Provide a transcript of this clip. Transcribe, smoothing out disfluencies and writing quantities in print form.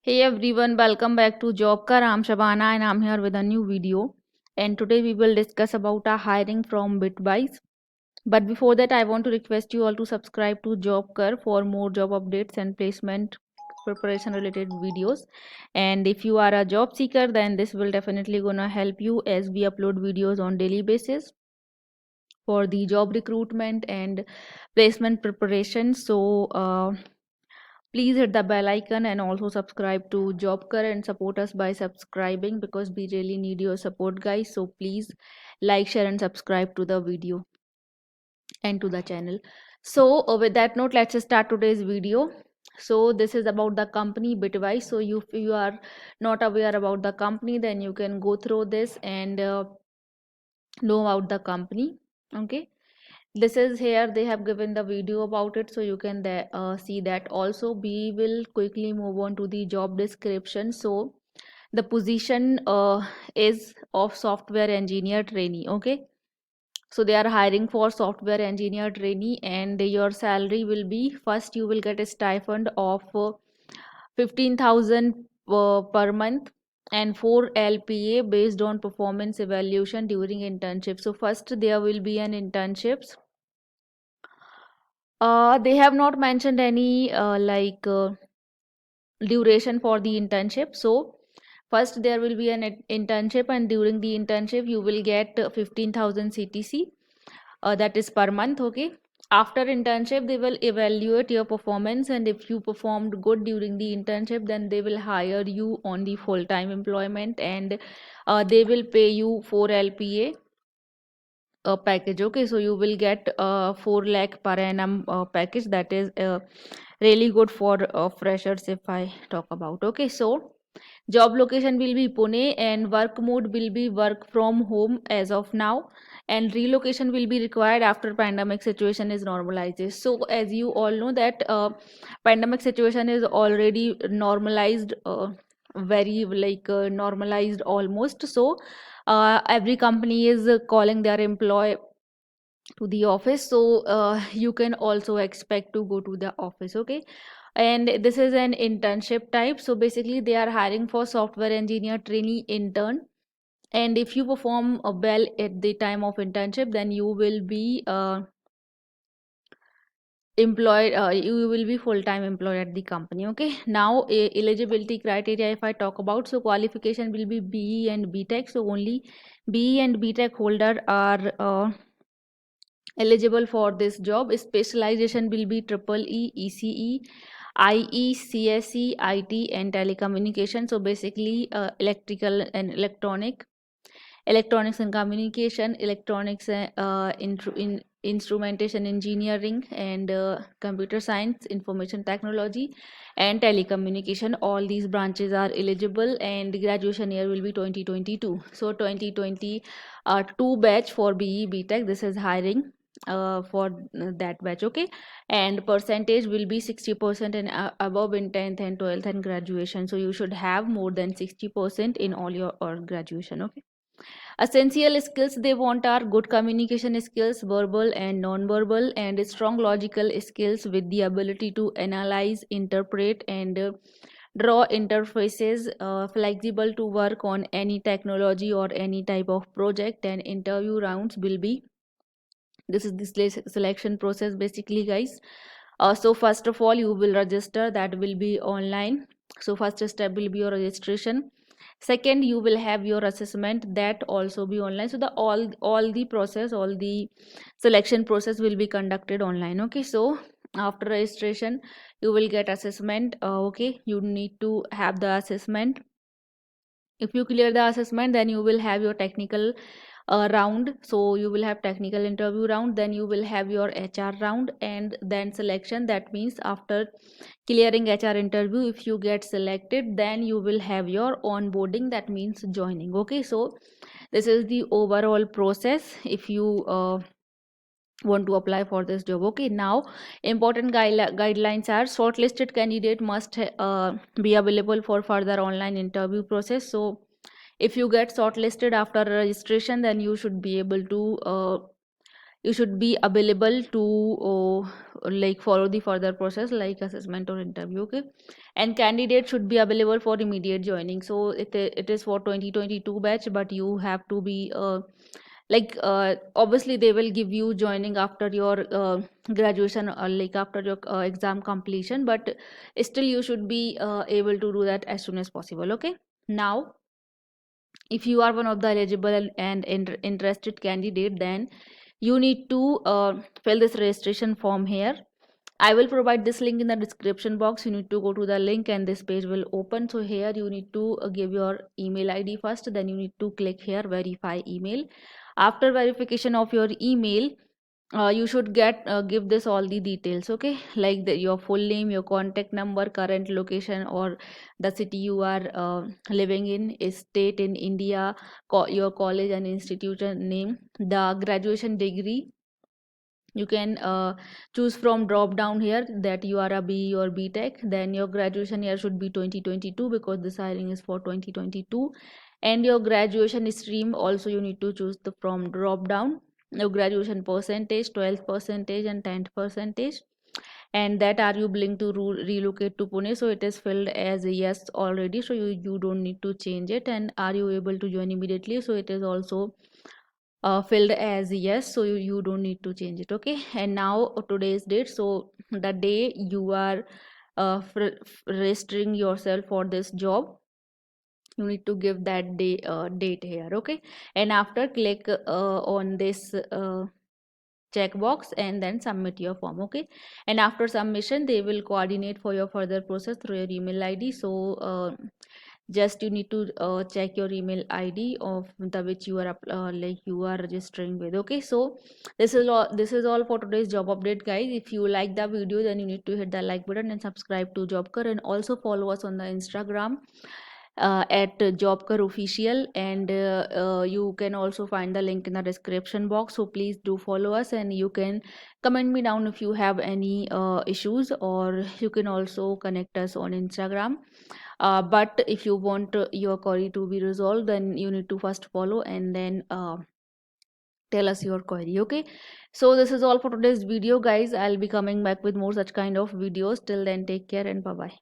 Hey everyone, welcome back to Jobkar. I'm Shabana and I'm here with a new video. And today we will discuss about our hiring from Bitwise. But before that, I want to request you all to subscribe to Jobkar for more job updates and placement preparation related videos. And if you are a job seeker, then this will definitely gonna help you as we upload videos on daily basis for the job recruitment and placement preparation. Please hit the bell icon and also subscribe to Jobker and support us by subscribing because we really need your support, guys. So please like, share, and subscribe to the video and to the channel. With that note, let's start today's video. So, this is about the company Bitwise. So, if you are not aware about the company, then you can go through this and know about the company. Okay, this is here they have given the video about it, so you can see that. Also we will quickly move on to the job description. So the position is of software engineer trainee. Okay, so they are hiring for software engineer trainee, and your salary will be, first you will get a stipend of 15,000 per month and 4 LPA based on performance evaluation during internship. So first there will be an internships. They have not mentioned any duration for the internship. So first there will be an internship, and during the internship you will get 15,000 CTC. That is per month. Okay. After internship, they will evaluate your performance, and if you performed good during the internship, then they will hire you on the full-time employment, and they will pay you 4 LPA package. Okay, so you will get 4 lakh per annum package. That is really good for freshers if I talk about. Okay, so job location will be Pune, and work mode will be work from home as of now, and relocation will be required after pandemic situation is normalized. So as you all know that pandemic situation is already normalized, very normalized almost. So every company is calling their employee to the office. So you can also expect to go to the office. Okay, and this is an internship type. So basically they are hiring for software engineer trainee intern, and if you perform well at the time of internship, then you will be employed, you will be full-time employed at the company. Okay, now eligibility criteria if I talk about. So qualification will be BE and BTech. So only BE and BTech holder are eligible for this job. Specialization will be triple E, ECE, IE, CSE, IT, and telecommunication. So basically, electrical and electronics and communication, electronics, instrumentation engineering, and computer science, information technology, and telecommunication. All these branches are eligible, and the graduation year will be 2022. So 2022 batch for BE BTech. This is hiring for that batch. Okay, and percentage will be 60% and above in 10th and 12th and graduation. So you should have more than 60% in all your or graduation. Okay, essential skills they want are good communication skills, verbal and non-verbal, and strong logical skills with the ability to analyze, interpret, and draw interfaces, flexible to work on any technology or any type of project. And interview rounds will be, this is the selection process basically, guys. So first of all you will register, that will be online. So first step will be your registration. Second, you will have your assessment, that also be online. So the all the process, all the selection process will be conducted online. Okay, so after registration you will get assessment. Okay, you need to have the assessment. If you clear the assessment, then you will have your technical round. So you will have technical interview round, then you will have your HR round, and then selection. That means after clearing HR interview, if you get selected, then you will have your onboarding, that means joining. Okay, so this is the overall process if you want to apply for this job. Okay, now important guidelines are: shortlisted candidate must be available for further online interview process. So if you get shortlisted after registration, then you should be able to you should be available to like follow the further process like assessment or interview. Okay, and candidate should be available for immediate joining. So it is for 2022 batch, but you have to be obviously they will give you joining after your graduation or like after your exam completion, but still you should be able to do that as soon as possible. Okay, now if you are one of the eligible and interested candidate, then you need to fill this registration form here. I will provide this link in the description box. You need to go to the link and this page will open. So here you need to give your email ID first, then you need to click here verify email. After verification of your email, you should get give this all the details. Okay, like your full name, your contact number, current location or the city you are living in, is state in India, your college and institution name, the graduation degree. You can choose from drop down here that you are a BE or BTech. Then your graduation year should be 2022 because this hiring is for 2022. And your graduation stream also you need to choose the from drop down. Your graduation percentage, 12th percentage and 10th percentage. And that are you willing to relocate to Pune? So it is filled as a yes already, so you don't need to change it. And are you able to join immediately? So it is also filled as yes, so you don't need to change it. Okay, and now today's date, so the day you are registering yourself for this job, you need to give that day date here. Okay, and after click on this checkbox and then submit your form. Okay, and after submission they will coordinate for your further process through your email ID. So just you need to check your email ID of the which you are like you are registering with. Okay, so this is all for today's job update, guys. If you like the video, then you need to hit the like button and subscribe to Jobker, and also follow us on the Instagram at Jobker official, and you can also find the link in the description box. So please do follow us, and you can comment me down if you have any issues, or you can also connect us on Instagram. But if you want your query to be resolved, then you need to first follow and then tell us your query. Okay, so this is all for today's video, guys. I'll be coming back with more such kind of videos. Till then, take care and bye bye.